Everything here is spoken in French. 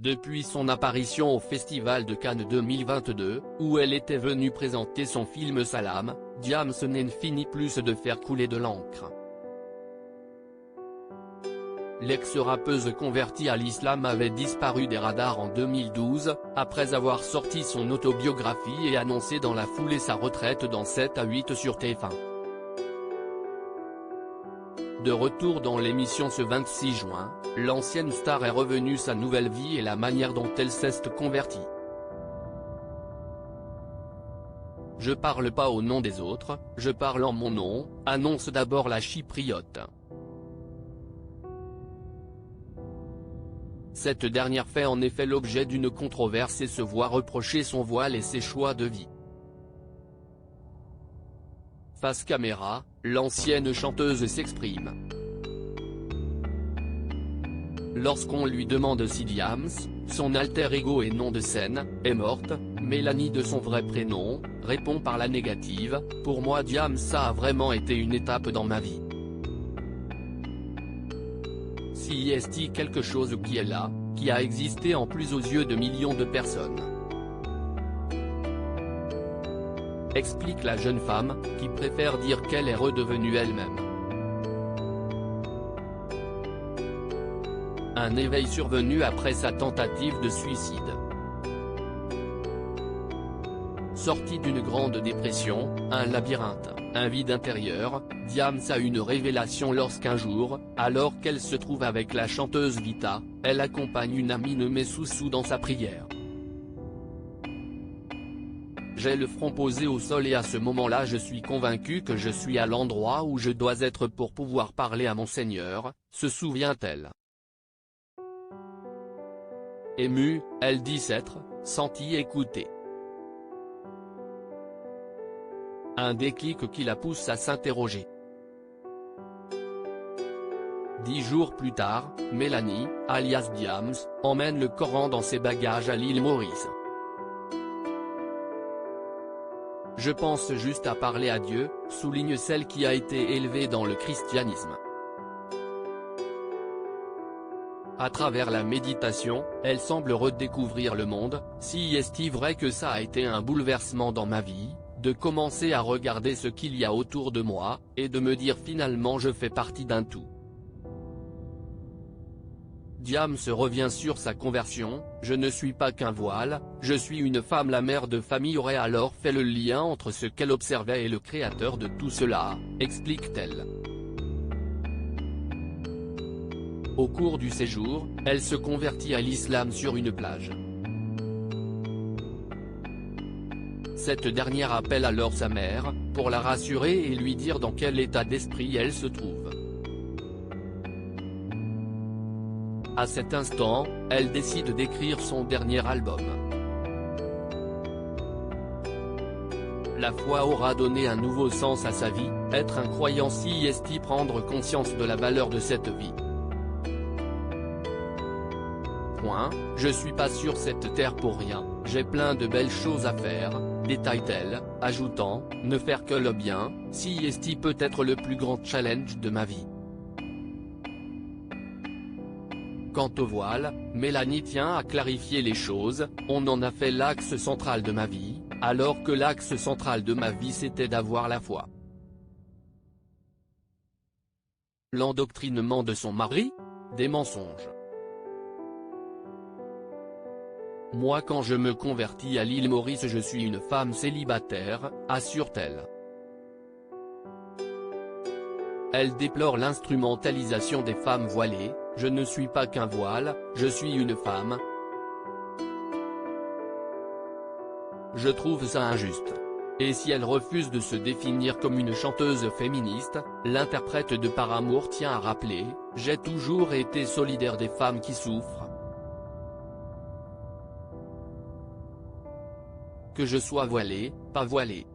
Depuis son apparition au Festival de Cannes 2022, où elle était venue présenter son film Salam, Diams n'en finit plus de faire couler de l'encre. L'ex-rappeuse convertie à l'islam avait disparu des radars en 2012, après avoir sorti son autobiographie et annoncé dans la foulée sa retraite dans 7 à 8 sur TF1. De retour dans l'émission ce 26 juin, l'ancienne star est revenue sa nouvelle vie et la manière dont elle s'est convertie. « Je parle pas au nom des autres, je parle en mon nom », annonce d'abord la chypriote. Cette dernière fait en effet l'objet d'une controverse et se voit reprocher son voile et ses choix de vie. Face caméra, l'ancienne chanteuse s'exprime. Lorsqu'on lui demande si Diams, son alter ego et nom de scène, est morte, Mélanie de son vrai prénom, répond par la négative « Pour moi Diams ça a vraiment été une étape dans ma vie. Si est quelque chose qui est là, qui a existé en plus aux yeux de millions de personnes », explique la jeune femme, qui préfère dire qu'elle est redevenue elle-même. Un éveil survenu après sa tentative de suicide. Sortie d'une grande dépression, un labyrinthe, un vide intérieur, Diams a une révélation lorsqu'un jour, alors qu'elle se trouve avec la chanteuse Vita, elle accompagne une amie nommée Soussou dans sa prière. J'ai le front posé au sol et à ce moment-là je suis convaincue que je suis à l'endroit où je dois être pour pouvoir parler à mon Seigneur, se souvient-elle. Émue, elle dit s'être sentie écoutée. Un déclic qui la pousse à s'interroger. 10 jours plus tard, Mélanie, alias Diams, emmène le Coran dans ses bagages à l'île Maurice. Je pense juste à parler à Dieu, souligne celle qui a été élevée dans le christianisme. À travers la méditation, elle semble redécouvrir le monde. Si est-il vrai que ça a été un bouleversement dans ma vie, de commencer à regarder ce qu'il y a autour de moi, et de me dire finalement je fais partie d'un tout. Diams revient sur sa conversion, je ne suis pas qu'un voile, je suis une femme. La mère de famille aurait alors fait le lien entre ce qu'elle observait et le créateur de tout cela, explique-t-elle. Au cours du séjour, elle se convertit à l'islam sur une plage. Cette dernière appelle alors sa mère, pour la rassurer et lui dire dans quel état d'esprit elle se trouve. À cet instant, elle décide d'écrire son dernier album. La foi aura donné un nouveau sens à sa vie, être un croyant si est prendre conscience de la valeur de cette vie. Je suis pas sur cette terre pour rien, j'ai plein de belles choses à faire, détaille-t-elle, ajoutant, ne faire que le bien, si est peut être le plus grand challenge de ma vie. Quant au voile, Mélanie tient à clarifier les choses, on en a fait l'axe central de ma vie, alors que l'axe central de ma vie c'était d'avoir la foi. L'endoctrinement de son mari ? Des mensonges. Moi quand je me convertis à l'île Maurice je suis une femme célibataire, assure-t-elle. Elle déplore l'instrumentalisation des femmes voilées, je ne suis pas qu'un voile, je suis une femme. Je trouve ça injuste. Et si elle refuse de se définir comme une chanteuse féministe, l'interprète de Paramour tient à rappeler, j'ai toujours été solidaire des femmes qui souffrent. Que je sois voilée, pas voilée.